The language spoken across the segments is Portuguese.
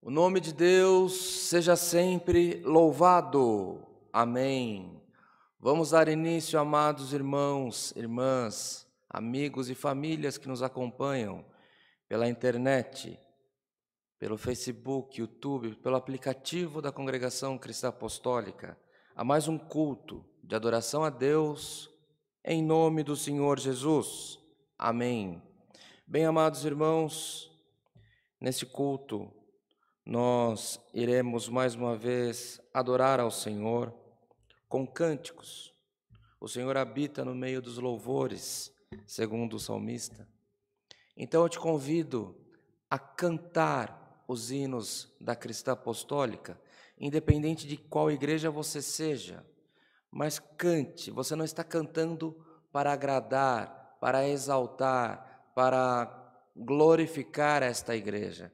O nome de Deus seja sempre louvado. Amém. Vamos dar início, amados irmãos, irmãs, amigos e famílias que nos acompanham pela internet, pelo Facebook, YouTube, pelo aplicativo da Congregação Cristã Apostólica, a mais um culto de adoração a Deus em nome do Senhor Jesus. Amém. Bem, amados irmãos, nesse culto nós iremos mais uma vez adorar ao Senhor com cânticos. O Senhor habita no meio dos louvores, segundo o salmista. Então eu te convido a cantar os hinos da Cristã Apostólica, independente de qual igreja você seja, mas cante. Você não está cantando para agradar, para exaltar, para glorificar esta igreja.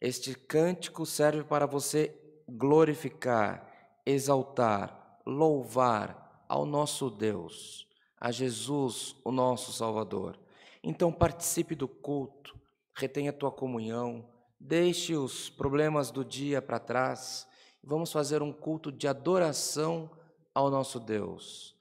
Este cântico serve para você glorificar, exaltar, louvar ao nosso Deus, a Jesus, o nosso Salvador. Então participe do culto, retenha a tua comunhão, deixe os problemas do dia para trás. Vamos fazer um culto de adoração ao nosso Deus.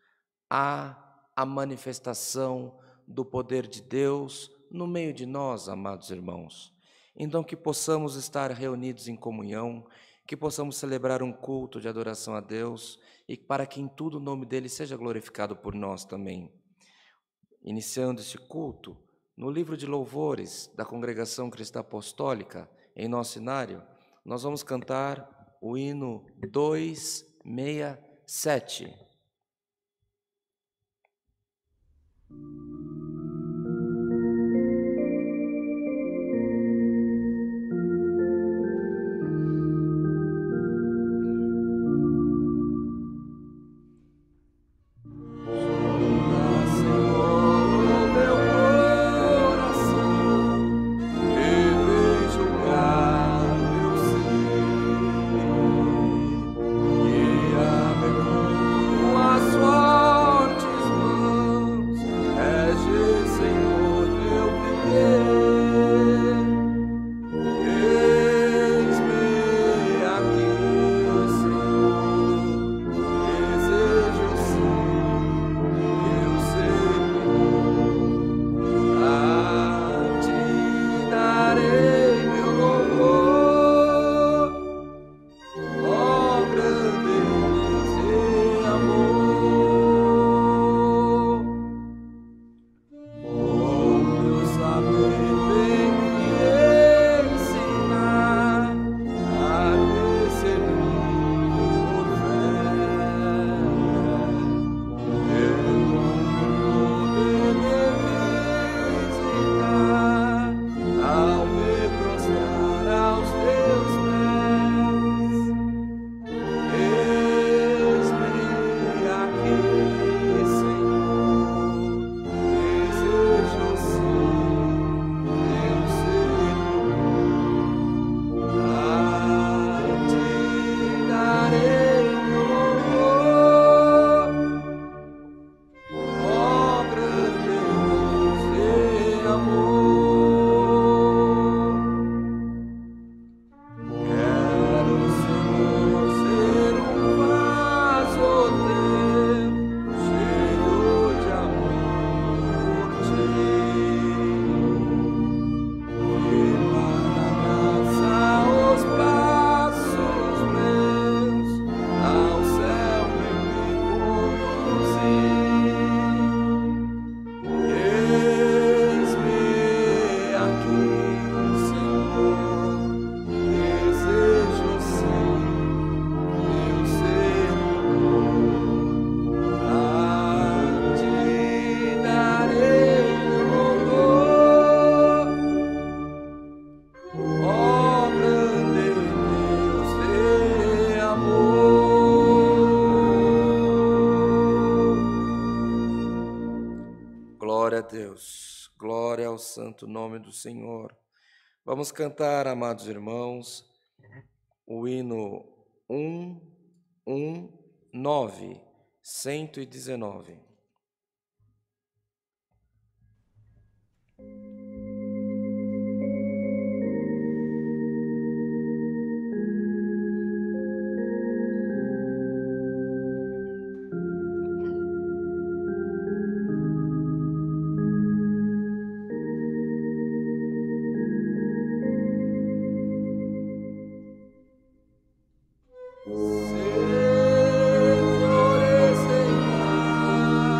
Há a manifestação do poder de Deus no meio de nós, amados irmãos. Então, que possamos estar reunidos em comunhão, que possamos celebrar um culto de adoração a Deus e para que em tudo o nome dele seja glorificado por nós também. Iniciando este culto, no livro de louvores da Congregação Cristã Apostólica, em nosso cenário, nós vamos cantar o hino 267. Glória a Deus, glória ao santo nome do Senhor. Vamos cantar, amados irmãos, o hino 119, 119. Se florescerá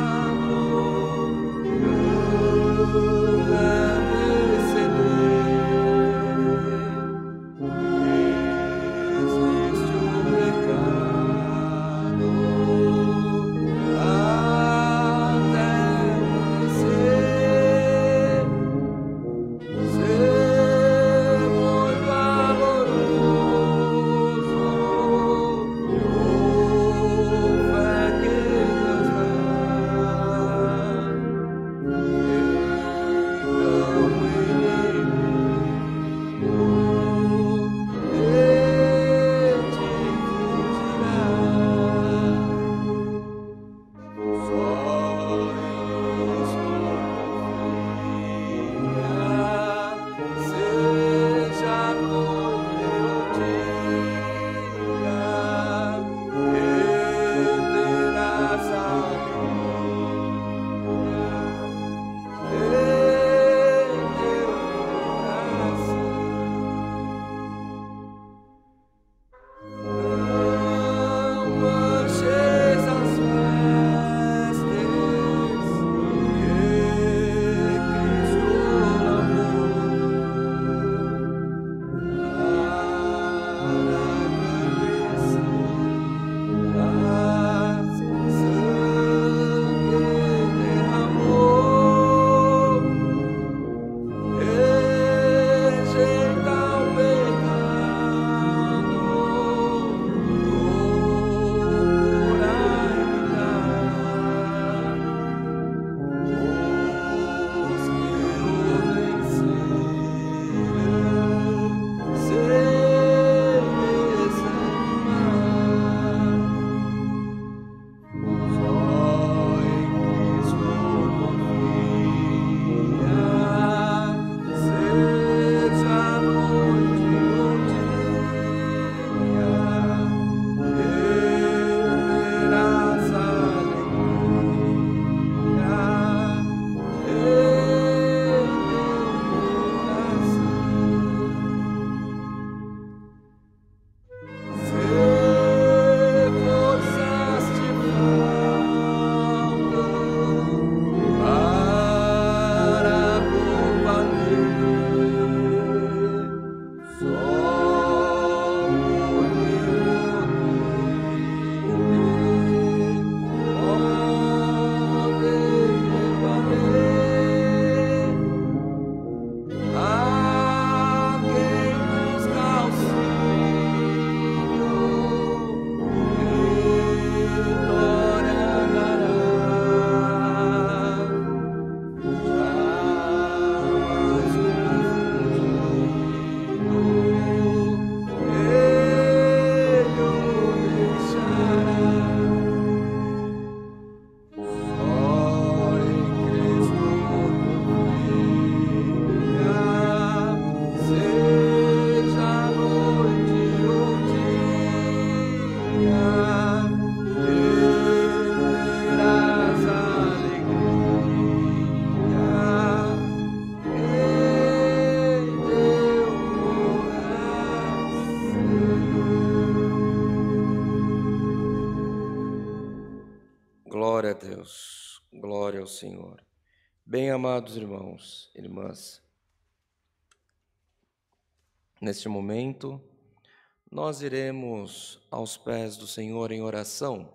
Glória a Deus, glória ao Senhor. Bem amados irmãos, irmãs, neste momento nós iremos aos pés do Senhor em oração.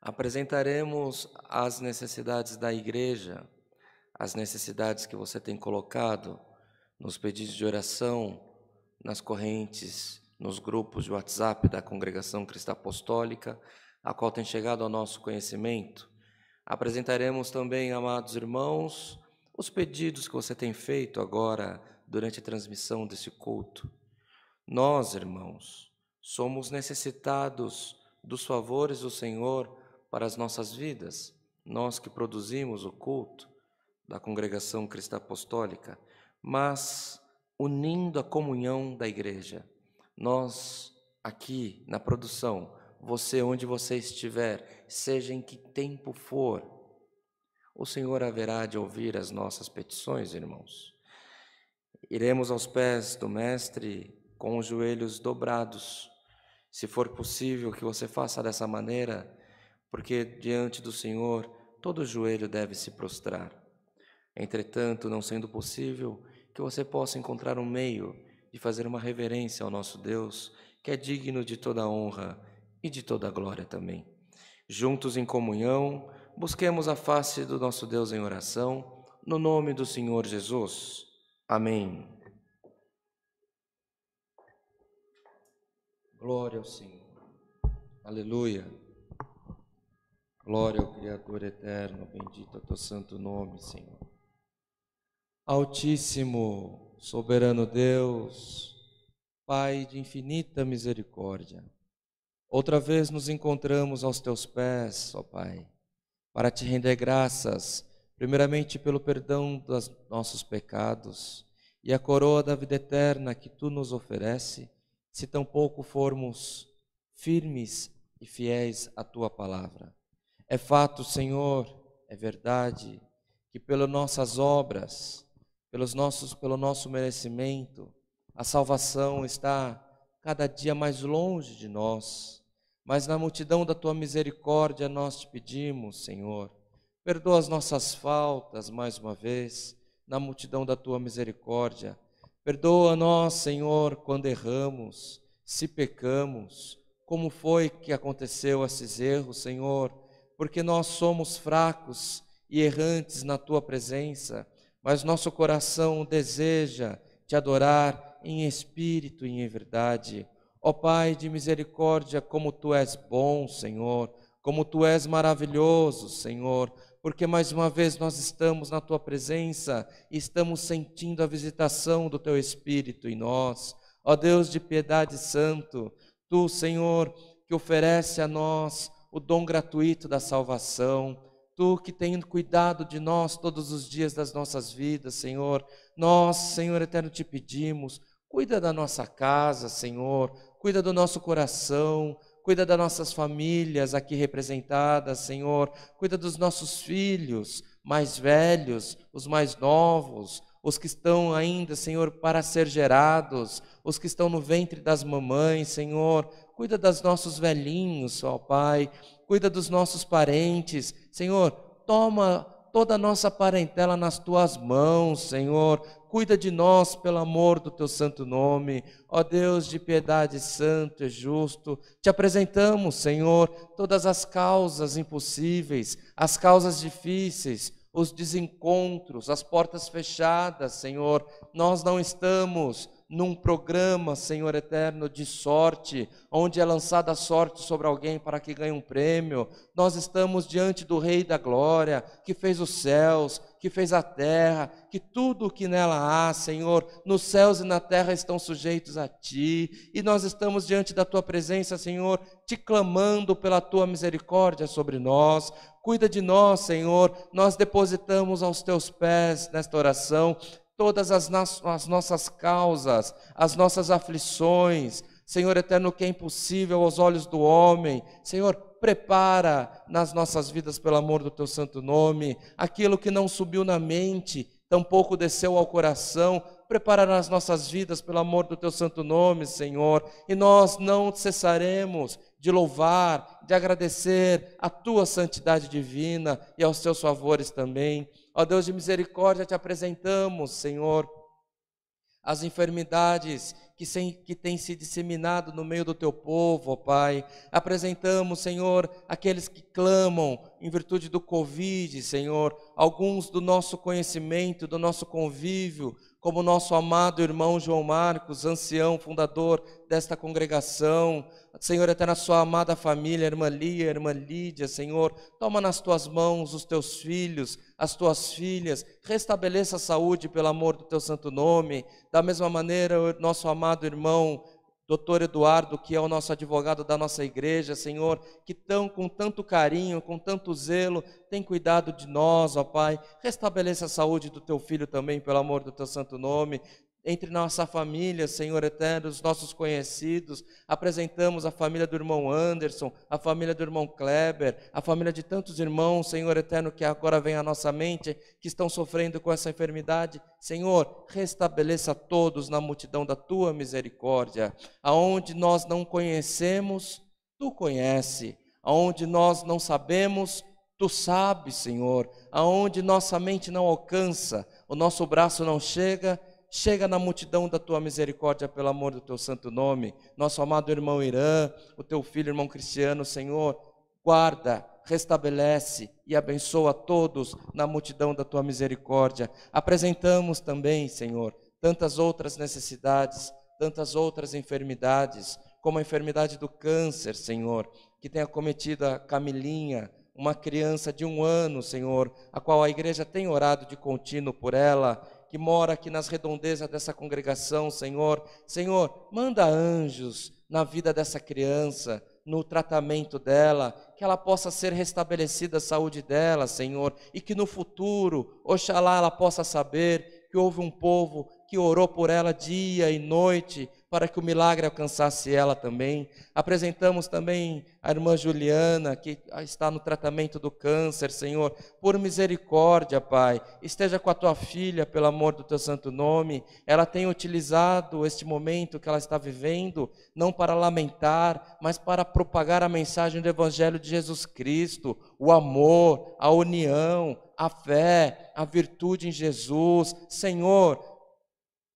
Apresentaremos as necessidades da igreja, as necessidades que você tem colocado nos pedidos de oração, nas correntes, nos grupos de WhatsApp da Congregação Cristã Apostólica, a qual tem chegado ao nosso conhecimento. Apresentaremos também, amados irmãos, os pedidos que você tem feito agora durante a transmissão desse culto. Nós, irmãos, somos necessitados dos favores do Senhor para as nossas vidas, nós que produzimos o culto da Congregação Cristã Apostólica, mas unindo a comunhão da igreja. Nós, aqui na produção, você onde você estiver, seja em que tempo for, o Senhor haverá de ouvir as nossas petições, irmãos. Iremos aos pés do Mestre com os joelhos dobrados, se for possível que você faça dessa maneira, porque diante do Senhor todo joelho deve se prostrar. Entretanto, não sendo possível, que você possa encontrar um meio de fazer uma reverência ao nosso Deus, que é digno de toda honra e de toda glória também. Juntos em comunhão, busquemos a face do nosso Deus em oração, no nome do Senhor Jesus. Amém. Glória ao Senhor. Aleluia. Glória ao Criador eterno, bendito é o teu santo nome, Senhor. Altíssimo, soberano Deus, Pai de infinita misericórdia, outra vez nos encontramos aos teus pés, ó Pai, para te render graças, primeiramente pelo perdão dos nossos pecados e a coroa da vida eterna que tu nos oferece, se tampouco formos firmes e fiéis à tua palavra. É fato, Senhor, é verdade, que pelas nossas obras, pelo nosso merecimento, a salvação está cada dia mais longe de nós. Mas na multidão da tua misericórdia nós te pedimos, Senhor, perdoa as nossas faltas mais uma vez, na multidão da tua misericórdia. Perdoa-nós, Senhor, quando erramos, se pecamos, como foi que aconteceu esses erros, Senhor, porque nós somos fracos e errantes na tua presença, mas nosso coração deseja te adorar em espírito e em verdade. Ó Pai de misericórdia, como tu és bom, Senhor, como tu és maravilhoso, Senhor, porque mais uma vez nós estamos na tua presença e estamos sentindo a visitação do teu Espírito em nós. Ó Deus de piedade santo, tu, Senhor, que oferece a nós o dom gratuito da salvação, tu que tem cuidado de nós todos os dias das nossas vidas, Senhor, nós, Senhor eterno, te pedimos, cuida da nossa casa, Senhor, cuida do nosso coração, cuida das nossas famílias aqui representadas, Senhor, cuida dos nossos filhos mais velhos, os mais novos, os que estão ainda, Senhor, para ser gerados, os que estão no ventre das mamães, Senhor, cuida dos nossos velhinhos, ó Pai, cuida dos nossos parentes, Senhor, toma toda a nossa parentela nas tuas mãos, Senhor, cuida de nós pelo amor do teu santo nome, ó Deus de piedade santo e justo, te apresentamos, Senhor, todas as causas impossíveis, as causas difíceis, os desencontros, as portas fechadas, Senhor, nós não estamos num programa, Senhor eterno, de sorte, onde é lançada a sorte sobre alguém para que ganhe um prêmio. Nós estamos diante do Rei da Glória, que fez os céus, que fez a terra, que tudo o que nela há, Senhor, nos céus e na terra estão sujeitos a Ti, e nós estamos diante da Tua presença, Senhor, te clamando pela Tua misericórdia sobre nós. Cuida de nós, Senhor, nós depositamos aos Teus pés nesta oração todas as nossas causas, as nossas aflições, Senhor eterno, que é impossível aos olhos do homem, Senhor, prepara nas nossas vidas, pelo amor do Teu santo nome, aquilo que não subiu na mente, tampouco desceu ao coração, prepara nas nossas vidas, pelo amor do Teu santo nome, Senhor, e nós não cessaremos de louvar, de agradecer a tua santidade divina e aos teus favores também. Ó Deus de misericórdia, te apresentamos, Senhor, as enfermidades que têm se disseminado no meio do teu povo, ó Pai. Apresentamos, Senhor, aqueles que clamam em virtude do Covid, Senhor, alguns do nosso conhecimento, do nosso convívio, como o nosso amado irmão João Marcos, ancião, fundador desta congregação. Senhor, até na sua amada família, irmã Lia, irmã Lídia, Senhor, toma nas tuas mãos os teus filhos, as tuas filhas, restabeleça a saúde pelo amor do teu santo nome. Da mesma maneira, o nosso amado irmão Dr. Eduardo, que é o nosso advogado da nossa igreja, Senhor, que tão com tanto carinho, com tanto zelo, tem cuidado de nós, ó Pai. Restabeleça a saúde do teu filho também, pelo amor do teu santo nome. Entre nossa família, Senhor eterno, os nossos conhecidos, apresentamos a família do irmão Anderson, a família do irmão Kleber, a família de tantos irmãos, Senhor eterno, que agora vem à nossa mente, que estão sofrendo com essa enfermidade. Senhor, restabeleça todos na multidão da tua misericórdia. Aonde nós não conhecemos, tu conhece. Aonde nós não sabemos, tu sabes, Senhor. Aonde nossa mente não alcança, o nosso braço não chega, chega na multidão da tua misericórdia, pelo amor do teu santo nome. Nosso amado irmão Irã, o teu filho, irmão Cristiano, Senhor, guarda, restabelece e abençoa todos na multidão da tua misericórdia. Apresentamos também, Senhor, tantas outras necessidades, tantas outras enfermidades, como a enfermidade do câncer, Senhor, que tem acometido a Camilinha, uma criança de 1 ano, Senhor, a qual a igreja tem orado de contínuo por ela, que mora aqui nas redondezas dessa congregação, Senhor. Senhor, manda anjos na vida dessa criança, no tratamento dela, que ela possa ser restabelecida a saúde dela, Senhor, e que no futuro, oxalá, ela possa saber que houve um povo que orou por ela dia e noite, para que o milagre alcançasse ela também. Apresentamos também a irmã Juliana, que está no tratamento do câncer, Senhor. Por misericórdia, Pai, esteja com a tua filha, pelo amor do teu santo nome. Ela tem utilizado este momento que ela está vivendo, não para lamentar, mas para propagar a mensagem do Evangelho de Jesus Cristo, o amor, a união, a fé, a virtude em Jesus. Senhor,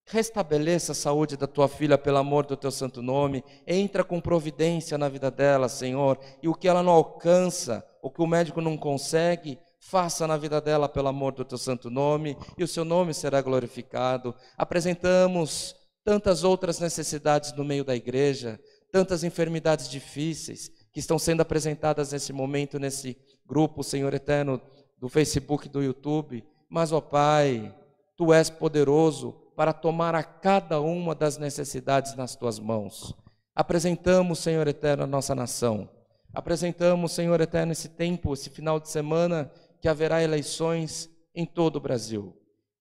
restabeleça a saúde da tua filha, pelo amor do teu santo nome. Entra com providência na vida dela, Senhor. E o que ela não alcança, o que o médico não consegue, faça na vida dela, pelo amor do teu santo nome. E o seu nome será glorificado. Apresentamos tantas outras necessidades no meio da igreja, tantas enfermidades difíceis que estão sendo apresentadas nesse momento, nesse grupo, Senhor eterno, do Facebook, do YouTube. Mas, ó Pai, tu és poderoso para tomar a cada uma das necessidades nas tuas mãos. Apresentamos, Senhor eterno, a nossa nação. Apresentamos, Senhor eterno, esse tempo, esse final de semana, que haverá eleições em todo o Brasil.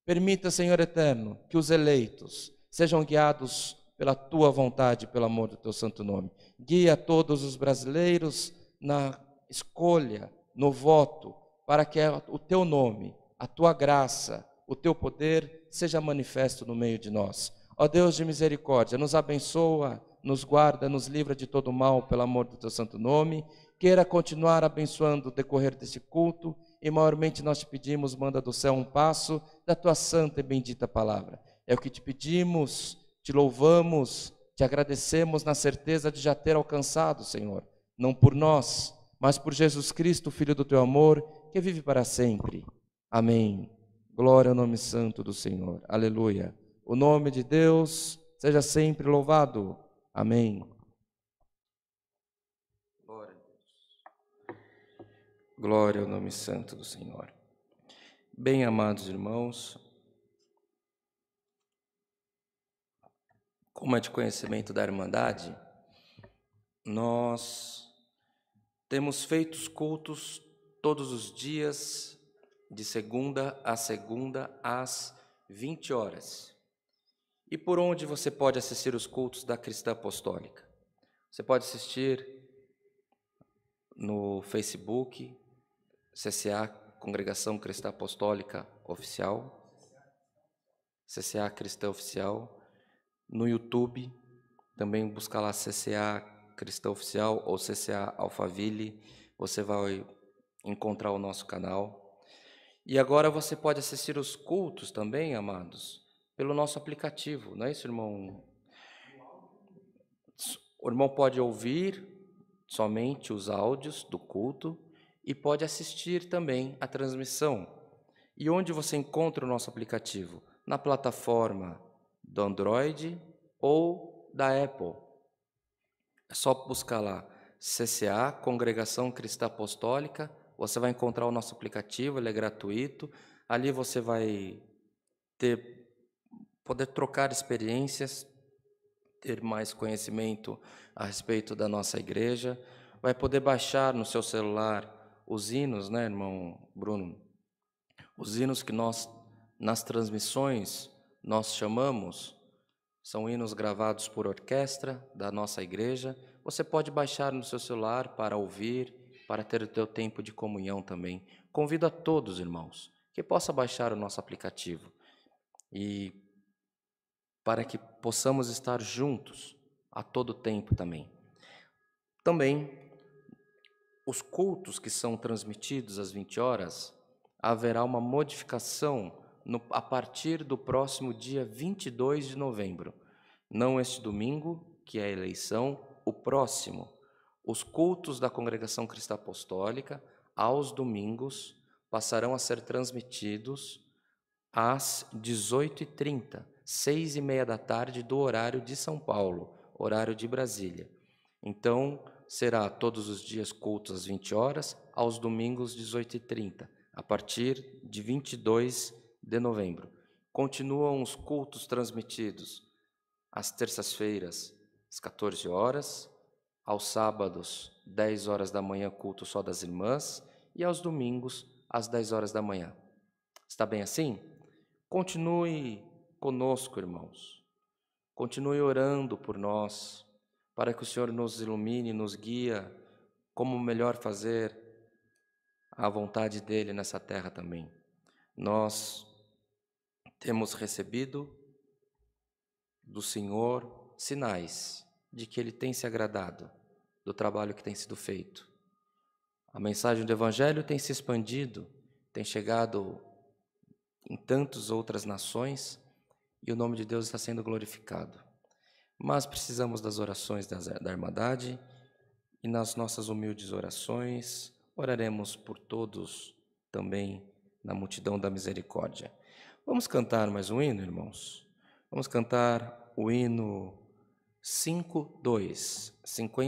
Permita, Senhor eterno, que os eleitos sejam guiados pela tua vontade, pelo amor do teu santo nome. Guia todos os brasileiros na escolha, no voto, para que o teu nome, a tua graça, o teu poder seja manifesto no meio de nós. Ó Deus de misericórdia, nos abençoa, nos guarda, nos livra de todo mal, pelo amor do teu santo nome. Queira continuar abençoando o decorrer deste culto, e maiormente nós te pedimos, manda do céu um passo da tua santa e bendita palavra. É o que te pedimos, te louvamos, te agradecemos na certeza de já ter alcançado, Senhor, não por nós, mas por Jesus Cristo, Filho do teu amor, que vive para sempre. Amém. Glória ao nome santo do Senhor. Aleluia. O nome de Deus seja sempre louvado. Amém. Glória a Deus. Glória ao nome santo do Senhor. Bem amados irmãos, como é de conhecimento da Irmandade, nós temos feito os cultos todos os dias, de segunda a segunda, às 20 horas. E por onde você pode assistir os cultos da Cristã Apostólica? Você pode assistir no Facebook, CCA, Congregação Cristã Apostólica Oficial, CCA Cristã Oficial, no YouTube, também buscar lá CCA Cristã Oficial ou CCA Alphaville, você vai encontrar o nosso canal. E agora você pode assistir os cultos também, amados, pelo nosso aplicativo, não é isso, irmão? O irmão pode ouvir somente os áudios do culto e pode assistir também a transmissão. E onde você encontra o nosso aplicativo? Na plataforma do Android ou da Apple. É só buscar lá CCA, Congregação Cristã Apostólica, você vai encontrar o nosso aplicativo, ele é gratuito. Ali você vai poder trocar experiências, ter mais conhecimento a respeito da nossa igreja, vai poder baixar no seu celular os hinos, né, irmão Bruno? Os hinos que nós, nas transmissões, nós chamamos, são hinos gravados por orquestra da nossa igreja. Você pode baixar no seu celular para ouvir, para ter o teu tempo de comunhão também. Convido a todos, irmãos, que possa baixar o nosso aplicativo e para que possamos estar juntos a todo tempo também. Também, os cultos que são transmitidos às 20 horas, haverá uma modificação a partir do próximo dia 22 de novembro. Não este domingo, que é a eleição, o próximo. Os cultos da Congregação Cristã Apostólica, aos domingos, passarão a ser transmitidos às 18h30, 6h30 da tarde do horário de São Paulo, horário de Brasília. Então, será todos os dias cultos às 20 horas, aos domingos 18h30, a partir de 22 de novembro. Continuam os cultos transmitidos às terças-feiras, às 14 horas, aos sábados, 10 horas da manhã, culto só das irmãs, e aos domingos, às 10 horas da manhã. Está bem assim? Continue conosco, irmãos. Continue orando por nós, para que o Senhor nos ilumine, nos guia, como melhor fazer a vontade dEle nessa terra também. Nós temos recebido do Senhor sinais de que Ele tem se agradado do trabalho que tem sido feito. A mensagem do Evangelho tem se expandido, tem chegado em tantas outras nações e o nome de Deus está sendo glorificado. Mas precisamos das orações da Irmandade e nas nossas humildes orações oraremos por todos também na multidão da misericórdia. Vamos cantar mais um hino, irmãos? Vamos cantar o hino 52. Sempre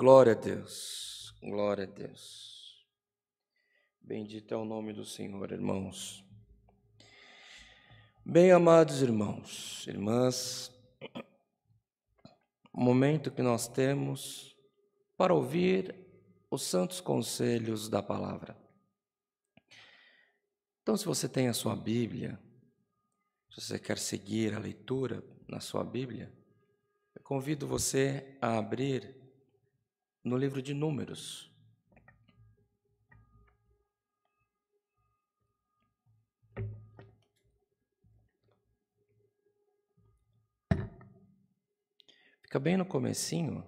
Glória a Deus, glória a Deus. Bendito é o nome do Senhor, irmãos. Bem amados irmãos, irmãs, o momento que nós temos para ouvir os santos conselhos da palavra. Então, se você tem a sua Bíblia, se você quer seguir a leitura na sua Bíblia, eu convido você a abrir no livro de Números. Fica bem no comecinho.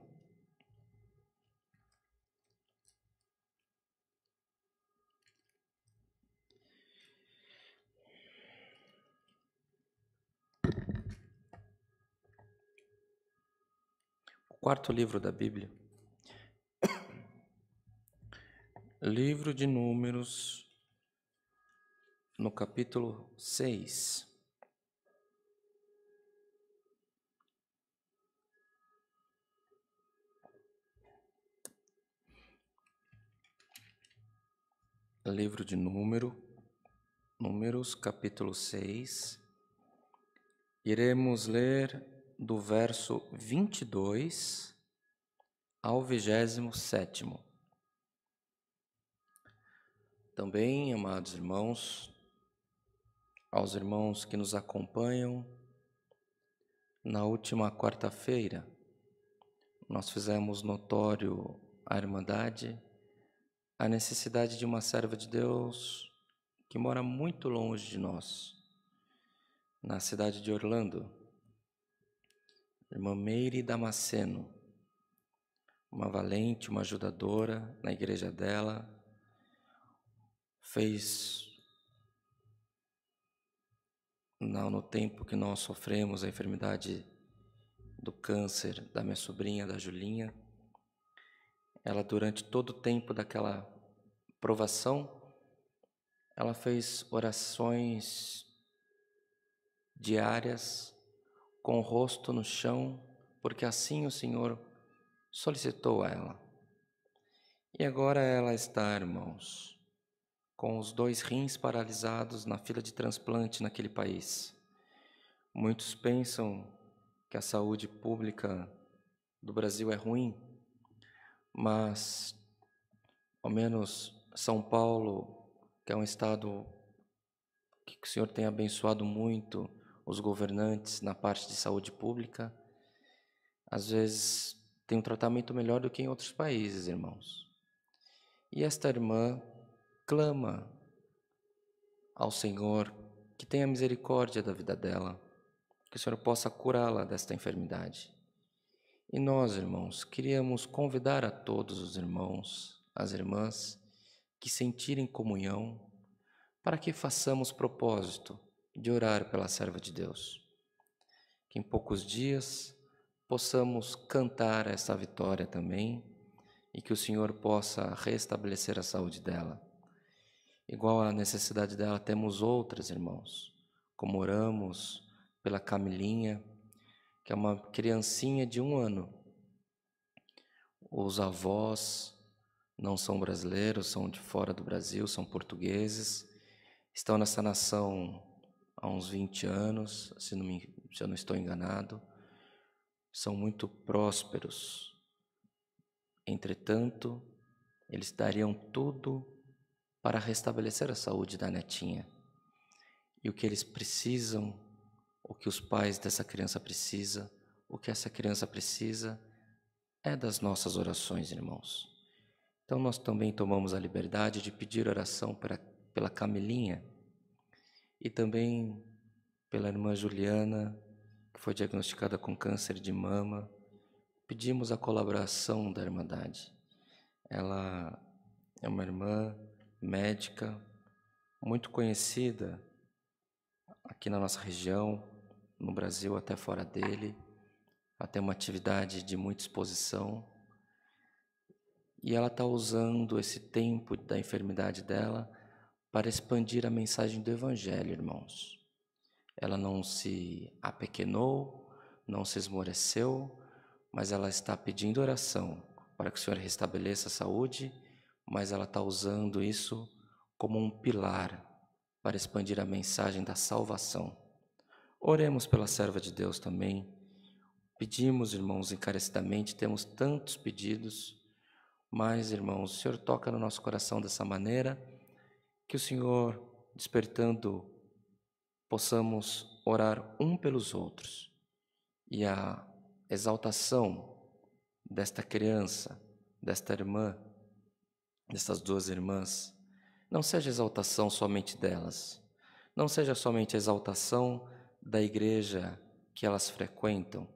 O quarto livro da Bíblia. Livro de Números, no capítulo 6. Livro de Números, capítulo 6. Iremos ler do verso 22 ao 27º. Também, amados irmãos, aos irmãos que nos acompanham, na última quarta-feira, nós fizemos notório à Irmandade a necessidade de uma serva de Deus que mora muito longe de nós, na cidade de Orlando, irmã Meire Damasceno, uma valente, uma ajudadora na igreja dela, fez, no tempo que nós sofremos a enfermidade do câncer da minha sobrinha, da Julinha, ela durante todo o tempo daquela provação, ela fez orações diárias, com o rosto no chão, porque assim o Senhor solicitou a ela. E agora ela está, irmãos, com os 2 rins paralisados na fila de transplante naquele país. Muitos pensam que a saúde pública do Brasil é ruim, mas ao menos São Paulo, que é um estado que o Senhor tem abençoado muito os governantes na parte de saúde pública, às vezes tem um tratamento melhor do que em outros países, irmãos. E esta irmã clama ao Senhor que tenha misericórdia da vida dela, que o Senhor possa curá-la desta enfermidade. E nós, irmãos, queríamos convidar a todos os irmãos, as irmãs, que sentirem comunhão, para que façamos propósito de orar pela serva de Deus. Que em poucos dias possamos cantar essa vitória também e que o Senhor possa restabelecer a saúde dela. Igual à necessidade dela, temos outras, irmãos, como oramos pela Camilinha, que é uma criancinha de 1 ano. Os avós não são brasileiros, são de fora do Brasil, são portugueses, estão nessa nação há uns 20 anos, se eu não estou enganado, são muito prósperos. Entretanto, eles dariam tudo para restabelecer a saúde da netinha. E o que eles precisam, o que os pais dessa criança precisam, o que essa criança precisa, é das nossas orações, irmãos. Então nós também tomamos a liberdade de pedir oração pela Camilinha e também pela irmã Juliana, que foi diagnosticada com câncer de mama. Pedimos a colaboração da Irmandade. Ela é uma irmã médica, muito conhecida aqui na nossa região, no Brasil até fora dele. Ela tem uma atividade de muita exposição e ela está usando esse tempo da enfermidade dela para expandir a mensagem do Evangelho, irmãos. Ela não se apequenou, não se esmoreceu, mas ela está pedindo oração para que o Senhor restabeleça a saúde, mas ela está usando isso como um pilar para expandir a mensagem da salvação. Oremos pela serva de Deus também. Pedimos, irmãos, encarecidamente, temos tantos pedidos, mas, irmãos, o Senhor toca no nosso coração dessa maneira, que o Senhor, despertando, possamos orar um pelos outros, e a exaltação desta criança, desta irmã, dessas duas irmãs, não seja exaltação somente delas, não seja somente a exaltação da igreja que elas frequentam,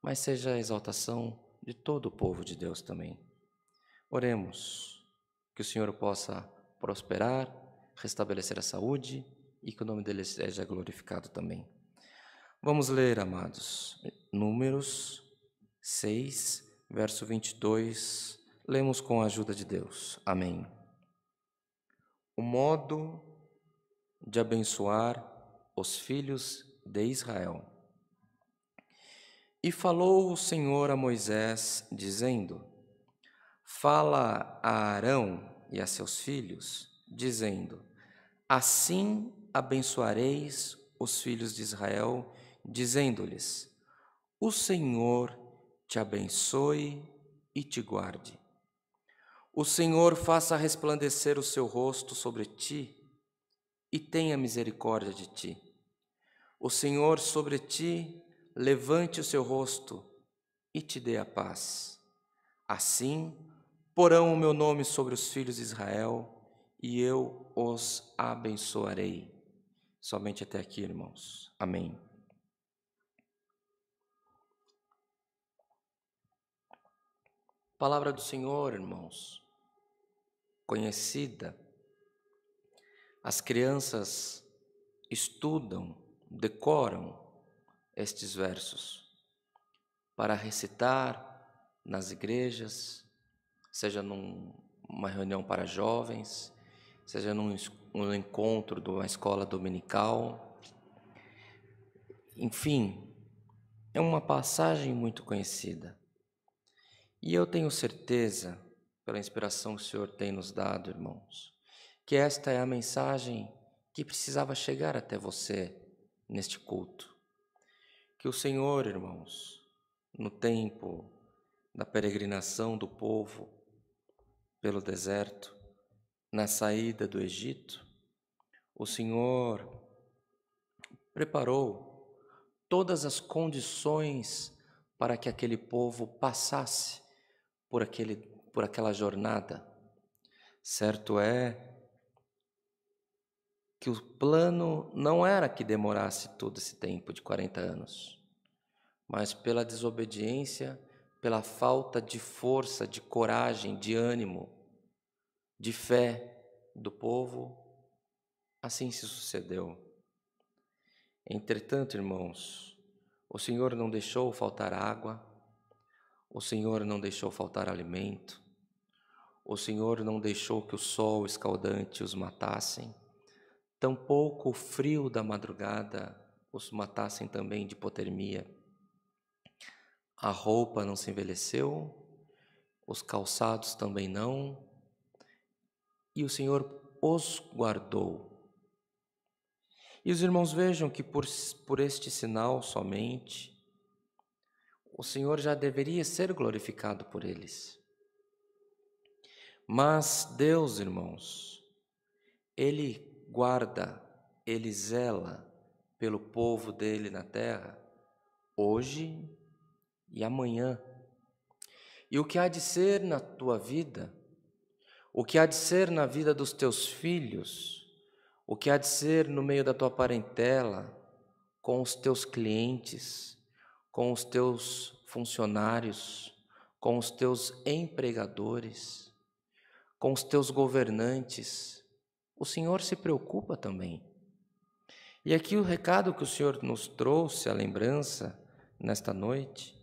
mas seja a exaltação de todo o povo de Deus também. Oremos, que o Senhor possa prosperar, restabelecer a saúde e que o nome dele seja glorificado também. Vamos ler, amados, Números 6, verso 22, lemos com a ajuda de Deus. Amém. O modo de abençoar os filhos de Israel. E falou o Senhor a Moisés, dizendo: Fala a Arão e a seus filhos, dizendo: Assim abençoareis os filhos de Israel, dizendo-lhes: O Senhor te abençoe e te guarde. O Senhor faça resplandecer o seu rosto sobre ti e tenha misericórdia de ti. O Senhor sobre ti levante o seu rosto e te dê a paz. Assim porão o meu nome sobre os filhos de Israel e eu os abençoarei. Somente até aqui, irmãos. Amém. Palavra do Senhor, irmãos, conhecida. As crianças estudam, decoram estes versos para recitar nas igrejas, seja numa reunião para jovens, seja num encontro de uma escola dominical. Enfim, é uma passagem muito conhecida. E eu tenho certeza, pela inspiração que o Senhor tem nos dado, irmãos, que esta é a mensagem que precisava chegar até você neste culto. Que o Senhor, irmãos, no tempo da peregrinação do povo pelo deserto, na saída do Egito, o Senhor preparou todas as condições para que aquele povo passasse por aquela jornada. Certo é que o plano não era que demorasse todo esse tempo de 40 anos, mas pela desobediência, pela falta de força, de coragem, de ânimo, de fé do povo, assim se sucedeu. Entretanto, irmãos, o Senhor não deixou faltar água, o Senhor não deixou faltar alimento, o Senhor não deixou que o sol escaldante os matassem, tampouco o frio da madrugada os matassem também de hipotermia. A roupa não se envelheceu, os calçados também não, e o Senhor os guardou. E os irmãos vejam que por este sinal somente, o Senhor já deveria ser glorificado por eles. Mas Deus, irmãos, Ele guarda, Ele zela pelo povo dele na terra, hoje e amanhã. E o que há de ser na tua vida, o que há de ser na vida dos teus filhos, o que há de ser no meio da tua parentela, com os teus clientes, com os teus funcionários, com os teus empregadores, com os teus governantes, o Senhor se preocupa também. E aqui o recado que o Senhor nos trouxe, a lembrança, nesta noite,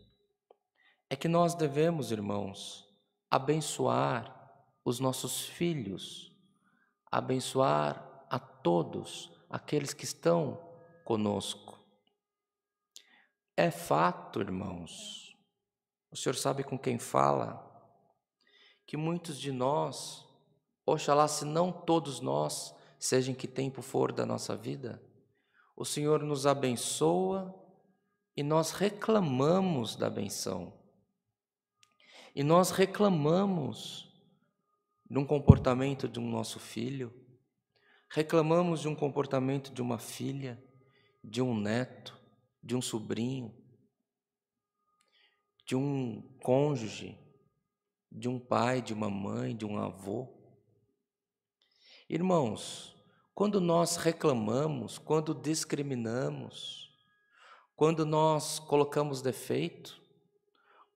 é que nós devemos, irmãos, abençoar os nossos filhos, abençoar a todos aqueles que estão conosco. É fato, irmãos, o Senhor sabe com quem fala, que muitos de nós, oxalá se não todos nós, seja em que tempo for da nossa vida, o Senhor nos abençoa e nós reclamamos da benção. E nós reclamamos de um comportamento de um nosso filho, reclamamos de um comportamento de uma filha, de um neto, de um sobrinho, de um cônjuge, de um pai, de uma mãe, de um avô. Irmãos, quando nós reclamamos, quando discriminamos, quando nós colocamos defeito,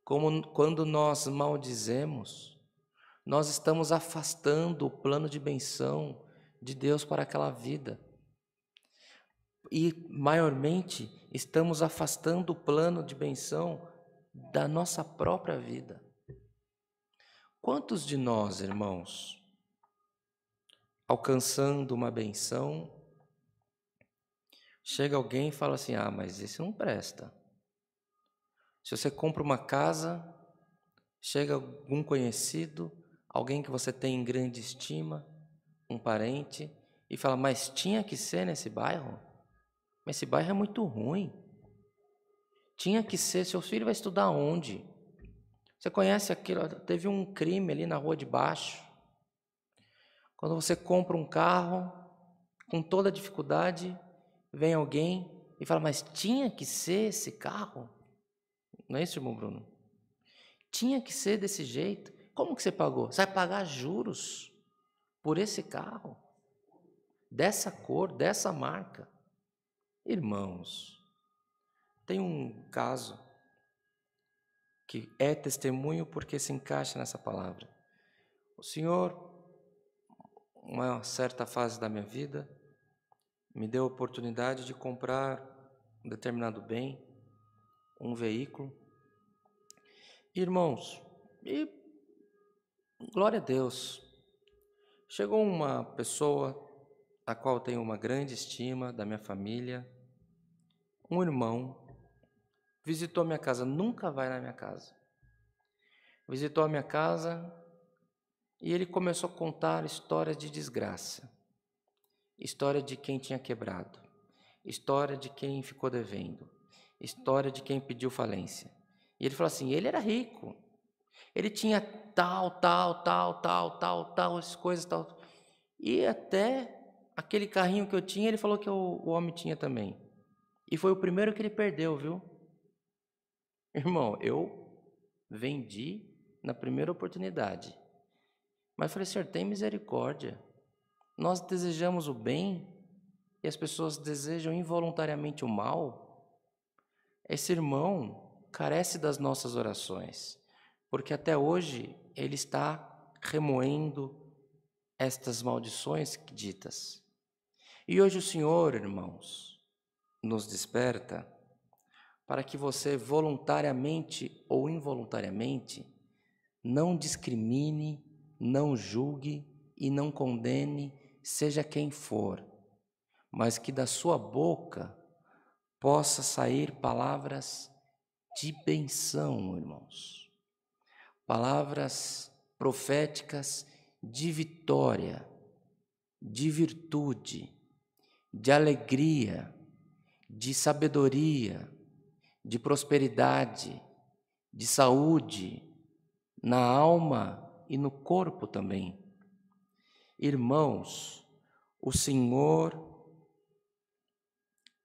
quando nós maldizemos, nós estamos afastando o plano de benção de Deus para aquela vida. E, maiormente, estamos afastando o plano de benção da nossa própria vida. Quantos de nós, irmãos, alcançando uma benção, chega alguém e fala assim: ah, mas esse não presta. Se você compra uma casa, chega algum conhecido, alguém que você tem em grande estima, um parente, e fala: mas tinha que ser nesse bairro? Mas esse bairro é muito ruim. Tinha que ser, seu filho vai estudar onde? Você conhece aquilo? Teve um crime ali na rua de baixo. Quando você compra um carro, com toda dificuldade, vem alguém e fala: mas tinha que ser esse carro? Não é isso, irmão Bruno? Tinha que ser desse jeito. Como que você pagou? Você vai pagar juros por esse carro, dessa cor, dessa marca. Irmãos, tem um caso que é testemunho porque se encaixa nessa palavra. O Senhor, uma certa fase da minha vida, me deu a oportunidade de comprar um determinado bem, um veículo. Irmãos, e glória a Deus, chegou uma pessoa a qual tenho uma grande estima da minha família, um irmão, visitou a minha casa, nunca vai na minha casa. Visitou a minha casa e ele começou a contar histórias de desgraça, história de quem tinha quebrado, história de quem ficou devendo, história de quem pediu falência. E ele falou assim: ele era rico, ele tinha tal, essas coisas, tal. E até aquele carrinho que eu tinha, ele falou que o homem tinha também. E foi o primeiro que ele perdeu, viu? Irmão, eu vendi na primeira oportunidade. Mas falei: Senhor, tem misericórdia. Nós desejamos o bem e as pessoas desejam involuntariamente o mal. Esse irmão carece das nossas orações, porque até hoje ele está remoendo estas maldições ditas. E hoje o Senhor, irmãos, nos desperta para que você voluntariamente ou involuntariamente não discrimine, não julgue e não condene, seja quem for, mas que da sua boca possa sair palavras de benção, irmãos. Palavras proféticas de vitória, de virtude, de alegria, de sabedoria, de prosperidade, de saúde, na alma e no corpo também. Irmãos, o Senhor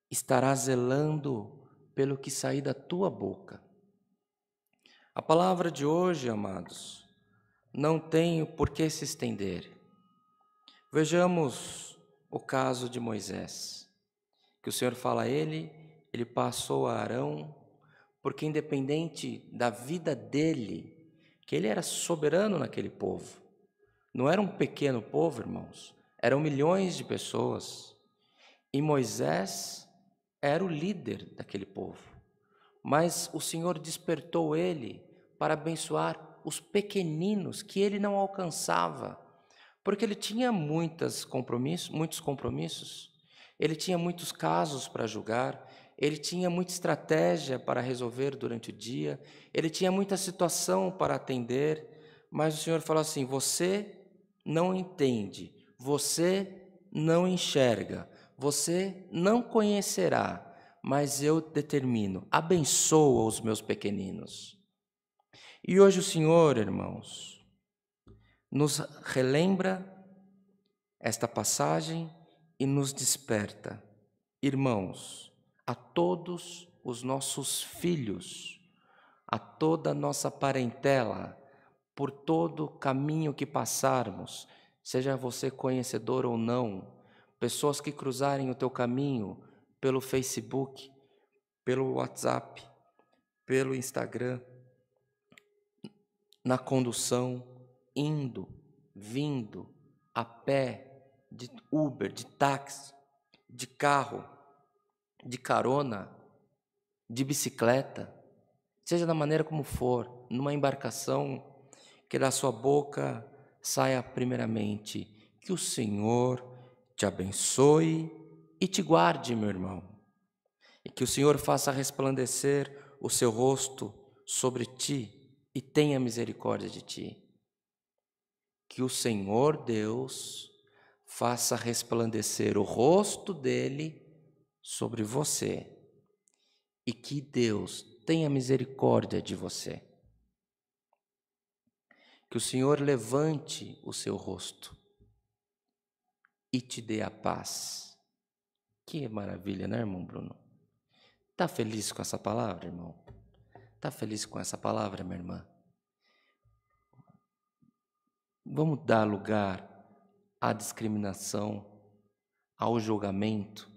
estará zelando pelo que sair da tua boca. A palavra de hoje, amados, não tem por que se estender. Vejamos o caso de Moisés, que o Senhor fala a ele passou a Arão, porque independente da vida dele, que ele era soberano naquele povo, não era um pequeno povo, irmãos, eram milhões de pessoas, e Moisés era o líder daquele povo, mas o Senhor despertou ele para abençoar os pequeninos que ele não alcançava, porque ele tinha muitos compromissos, ele tinha muitos casos para julgar, ele tinha muita estratégia para resolver durante o dia, ele tinha muita situação para atender, Mas o Senhor fala assim: você não entende, você não enxerga, você não conhecerá, mas eu determino, abençoa os meus pequeninos. E hoje o Senhor, irmãos, nos relembra esta passagem e nos desperta. Irmãos, a todos os nossos filhos, a toda a nossa parentela, por todo o caminho que passarmos, seja você conhecedor ou não, pessoas que cruzarem o teu caminho pelo Facebook, pelo WhatsApp, pelo Instagram, na condução, indo, vindo, a pé, de Uber, de táxi, de carro, de carona, de bicicleta, seja da maneira como for, numa embarcação, que da sua boca saia primeiramente: que o Senhor te abençoe e te guarde, meu irmão, e que o Senhor faça resplandecer o seu rosto sobre ti e tenha misericórdia de ti. Que o Senhor Deus faça resplandecer o rosto dele sobre você e que Deus tenha misericórdia de você. Que o Senhor levante o seu rosto e te dê a paz. Que maravilha, né, irmão Bruno? Tá feliz com essa palavra, irmão? Tá feliz com essa palavra, minha irmã? Vamos dar lugar à discriminação, ao julgamento,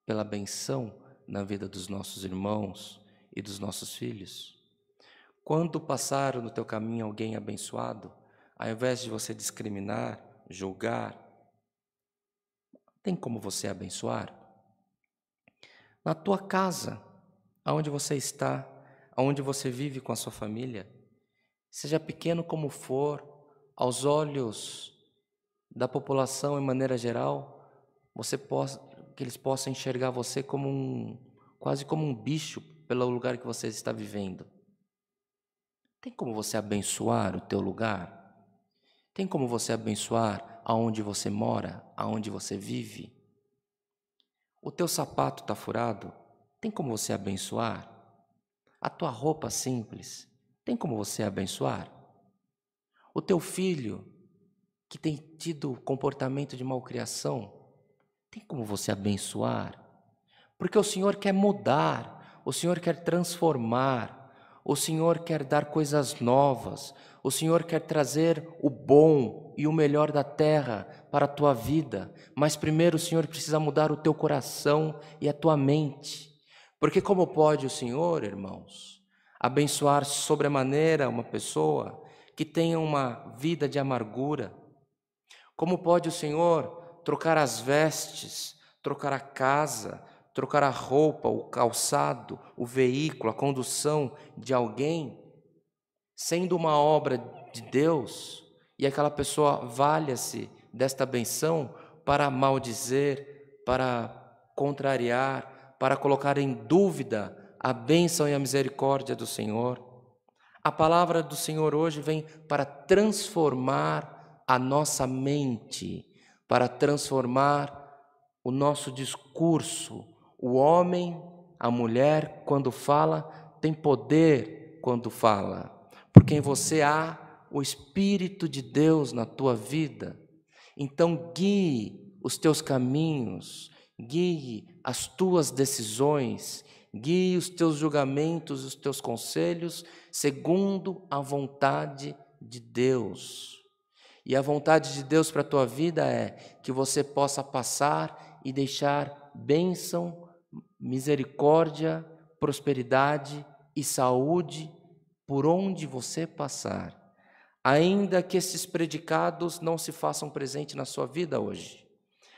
pela benção na vida dos nossos irmãos e dos nossos filhos? Quando passar no teu caminho alguém abençoado, ao invés de você discriminar, julgar, tem como você abençoar? Na tua casa, aonde você está, aonde você vive com a sua família, seja pequeno como for, aos olhos da população em maneira geral, que eles possam enxergar você como quase como um bicho pelo lugar que você está vivendo. Tem como você abençoar o teu lugar? Tem como você abençoar aonde você mora, aonde você vive? O teu sapato está furado? Tem como você abençoar? A tua roupa simples? Tem como você abençoar? O teu filho que tem tido comportamento de malcriação? Tem como você abençoar? Porque o Senhor quer mudar, o Senhor quer transformar, o Senhor quer dar coisas novas, o Senhor quer trazer o bom e o melhor da terra para a tua vida, mas primeiro o Senhor precisa mudar o teu coração e a tua mente. Porque como pode o Senhor, irmãos, abençoar sobremaneira uma pessoa que tenha uma vida de amargura? Como pode o Senhor trocar as vestes, trocar a casa, trocar a roupa, o calçado, o veículo, a condução de alguém, sendo uma obra de Deus, e aquela pessoa valha-se desta benção para maldizer, para contrariar, para colocar em dúvida a bênção e a misericórdia do Senhor? A palavra do Senhor hoje vem para transformar a nossa mente, para transformar o nosso discurso. O homem, a mulher, quando fala, tem poder quando fala, porque em você há o Espírito de Deus na tua vida. Então guie os teus caminhos, guie as tuas decisões, guie os teus julgamentos, os teus conselhos, segundo a vontade de Deus. E a vontade de Deus para a tua vida é que você possa passar e deixar bênção, misericórdia, prosperidade e saúde por onde você passar. Ainda que esses predicados não se façam presente na sua vida hoje,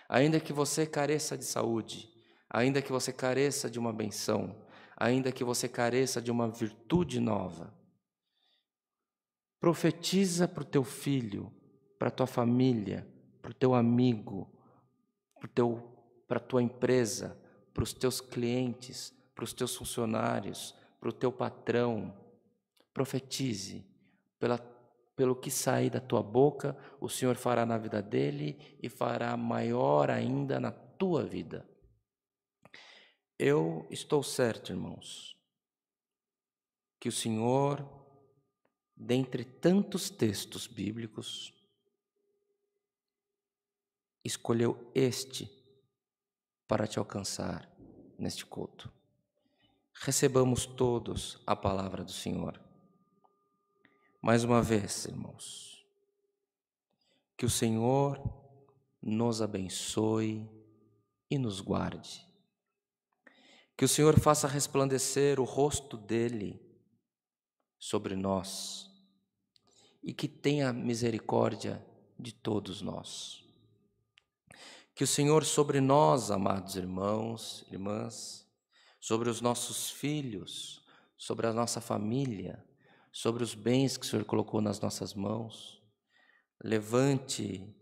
ainda que você careça de saúde, ainda que você careça de uma benção, ainda que você careça de uma virtude nova, profetiza para o teu filho, para a tua família, para o teu amigo, para a tua empresa, para os teus clientes, para os teus funcionários, para o teu patrão. Profetize pelo que sair da tua boca, o Senhor fará na vida dele e fará maior ainda na tua vida. Eu estou certo, irmãos, que o Senhor, dentre tantos textos bíblicos, escolheu este para te alcançar neste culto. Recebamos todos a palavra do Senhor. Mais uma vez, irmãos, que o Senhor nos abençoe e nos guarde. Que o Senhor faça resplandecer o rosto dele sobre nós e que tenha misericórdia de todos nós. Que o Senhor sobre nós, amados irmãos, irmãs, sobre os nossos filhos, sobre a nossa família, sobre os bens que o Senhor colocou nas nossas mãos, levante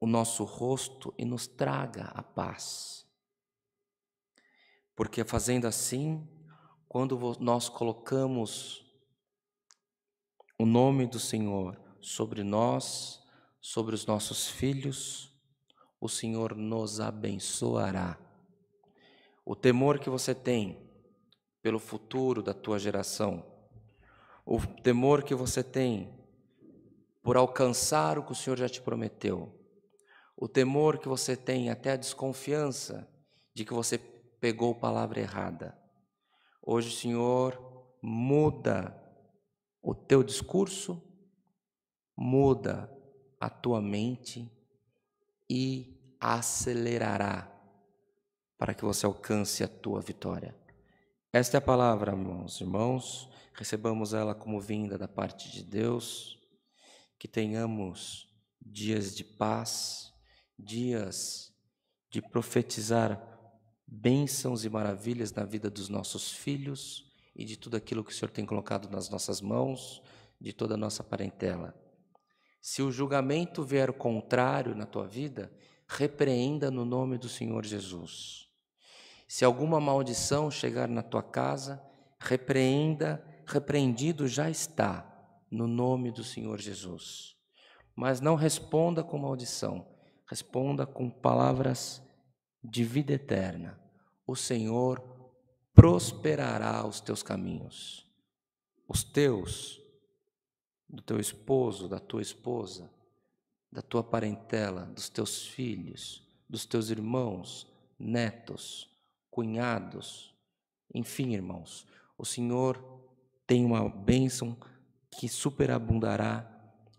o nosso rosto e nos traga a paz. Porque fazendo assim, quando nós colocamos o nome do Senhor sobre nós, sobre os nossos filhos, o Senhor nos abençoará. O temor que você tem pelo futuro da tua geração, o temor que você tem por alcançar o que o Senhor já te prometeu, o temor que você tem, até a desconfiança de que você pegou a palavra errada. Hoje o Senhor muda o teu discurso, muda a tua mente e acelerará para que você alcance a tua vitória. Esta é a palavra, meus irmãos, recebamos ela como vinda da parte de Deus, que tenhamos dias de paz, dias de profetizar bênçãos e maravilhas na vida dos nossos filhos e de tudo aquilo que o Senhor tem colocado nas nossas mãos, de toda a nossa parentela. Se o julgamento vier contrário na tua vida, repreenda no nome do Senhor Jesus. Se alguma maldição chegar na tua casa, repreendido já está, no nome do Senhor Jesus. Mas não responda com maldição, responda com palavras de vida eterna. O Senhor prosperará os teus caminhos, os teus, do teu esposo, da tua esposa, da tua parentela, dos teus filhos, dos teus irmãos, netos, cunhados, enfim, irmãos, o Senhor tem uma bênção que superabundará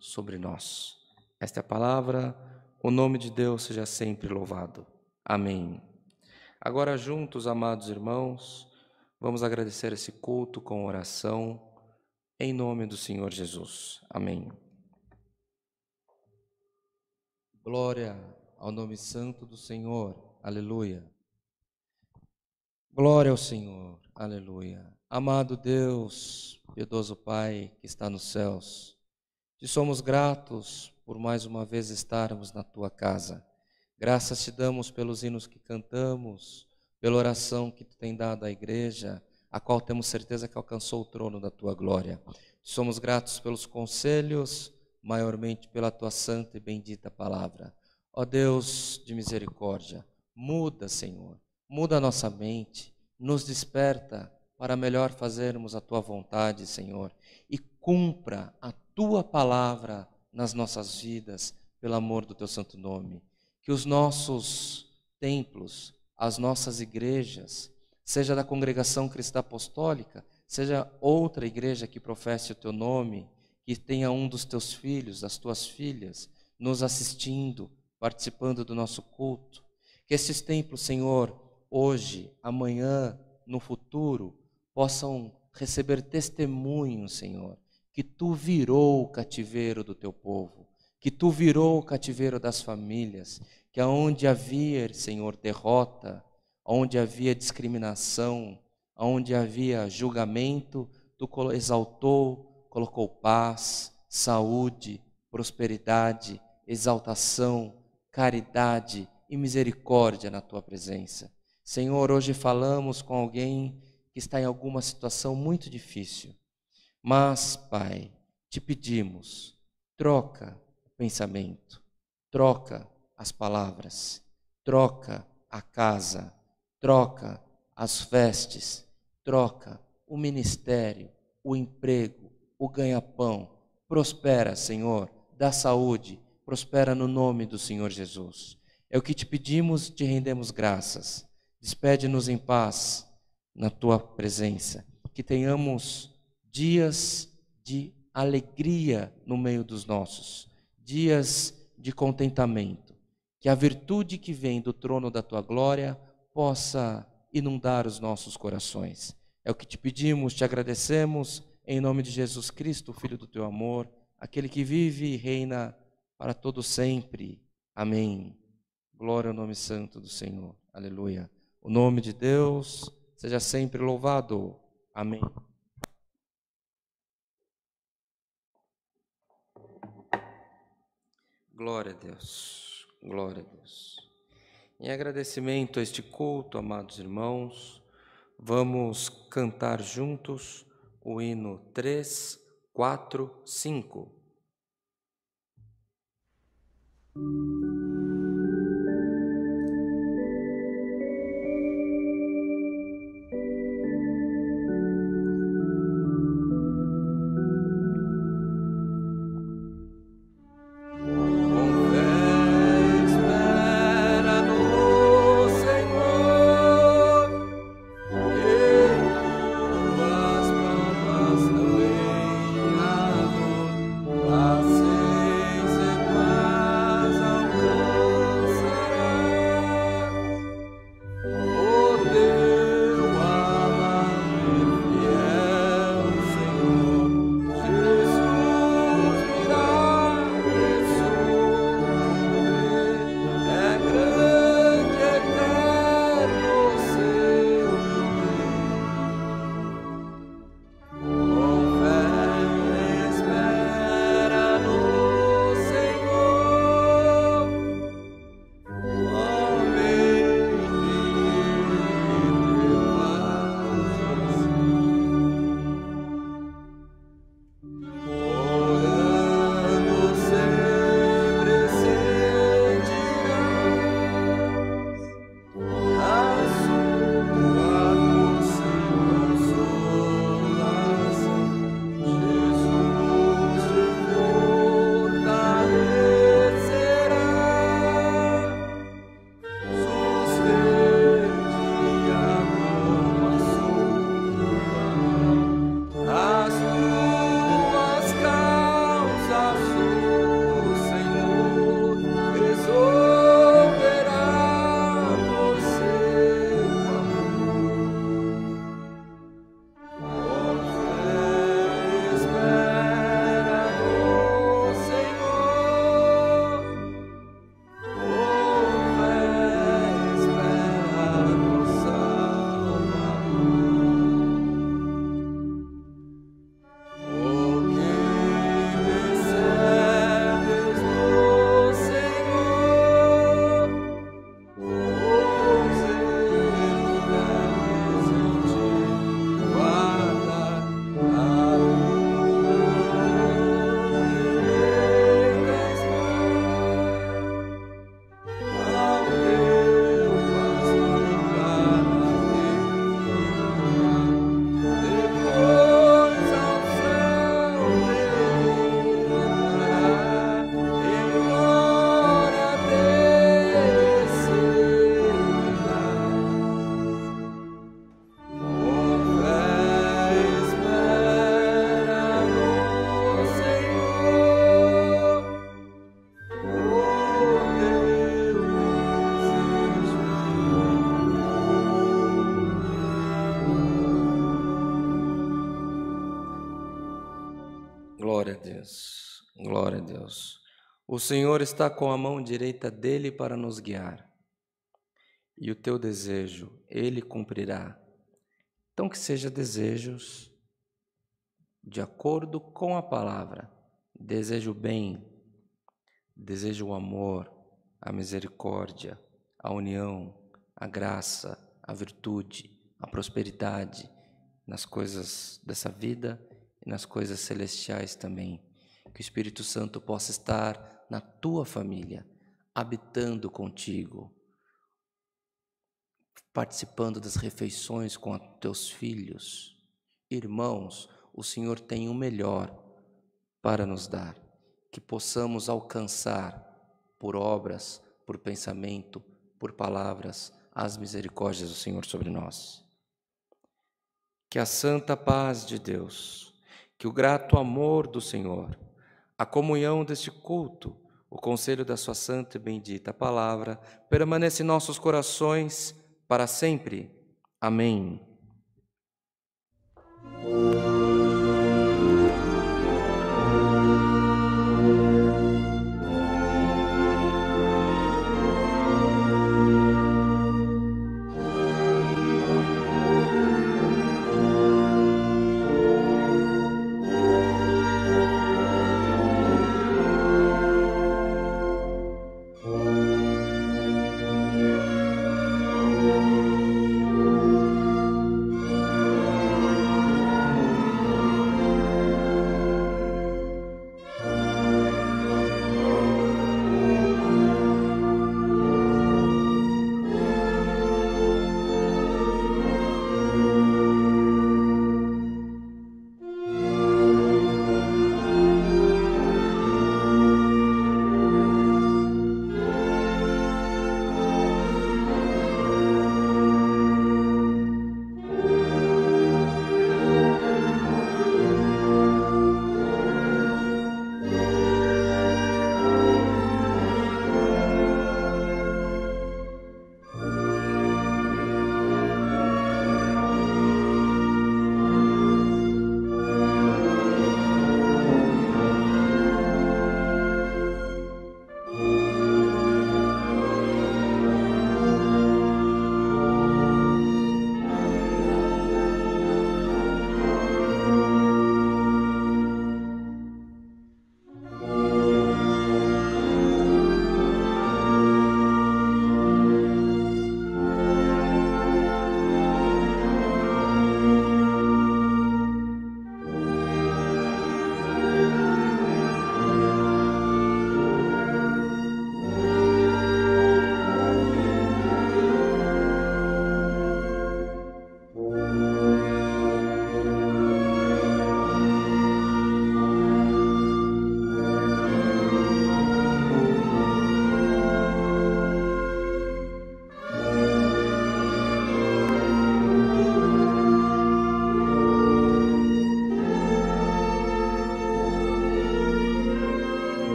sobre nós. Esta é a palavra, o nome de Deus seja sempre louvado. Amém. Agora juntos, amados irmãos, vamos agradecer esse culto com oração, em nome do Senhor Jesus. Amém. Glória ao nome santo do Senhor. Aleluia. Glória ao Senhor. Aleluia. Amado Deus, piedoso Pai que está nos céus, te somos gratos por mais uma vez estarmos na tua casa. Graças te damos pelos hinos que cantamos, pela oração que tu tem dado à igreja, a qual temos certeza que alcançou o trono da tua glória. Somos gratos pelos conselhos, maiormente pela tua santa e bendita palavra. Ó Deus de misericórdia, muda, Senhor, muda a nossa mente, nos desperta para melhor fazermos a tua vontade, Senhor, e cumpra a tua palavra nas nossas vidas, pelo amor do teu santo nome. Que os nossos templos, as nossas igrejas, seja da congregação cristã apostólica, seja outra igreja que professe o teu nome, que tenha um dos teus filhos, das tuas filhas, nos assistindo, participando do nosso culto. Que esses templos, Senhor, hoje, amanhã, no futuro, possam receber testemunho, Senhor, que tu virou o cativeiro do teu povo, que tu virou o cativeiro das famílias, que aonde havia, Senhor, derrota, onde havia discriminação, onde havia julgamento, tu exaltou, colocou paz, saúde, prosperidade, exaltação, caridade e misericórdia na tua presença. Senhor, hoje falamos com alguém que está em alguma situação muito difícil, mas, Pai, te pedimos, troca o pensamento, troca as palavras, troca a casa, troca as vestes, troca o ministério, o emprego, o ganha-pão. Prospera, Senhor, dá saúde, prospera no nome do Senhor Jesus. É o que te pedimos, te rendemos graças. Despede-nos em paz na tua presença. Que tenhamos dias de alegria no meio dos nossos, dias de contentamento. Que a virtude que vem do trono da tua glória possa inundar os nossos corações. É o que te pedimos, te agradecemos, em nome de Jesus Cristo, Filho do teu amor, aquele que vive e reina para todo sempre. Amém. Glória ao nome santo do Senhor. Aleluia. O nome de Deus seja sempre louvado. Amém. Glória a Deus. Glória a Deus. Em agradecimento a este culto, amados irmãos, vamos cantar juntos o hino 3, 4, 5. Glória a Deus, glória a Deus. O Senhor está com a mão direita dele para nos guiar, e o teu desejo ele cumprirá. Então que seja desejos de acordo com a palavra. Desejo o bem, desejo o amor, a misericórdia, a união, a graça, a virtude, a prosperidade nas coisas dessa vida e nas coisas celestiais também. Que o Espírito Santo possa estar na tua família, habitando contigo, participando das refeições com teus filhos. Irmãos, o Senhor tem o melhor para nos dar, que possamos alcançar por obras, por pensamento, por palavras, as misericórdias do Senhor sobre nós. Que a santa paz de Deus, que o grato amor do Senhor, a comunhão deste culto, o conselho da sua santa e bendita palavra, permaneça em nossos corações para sempre. Amém.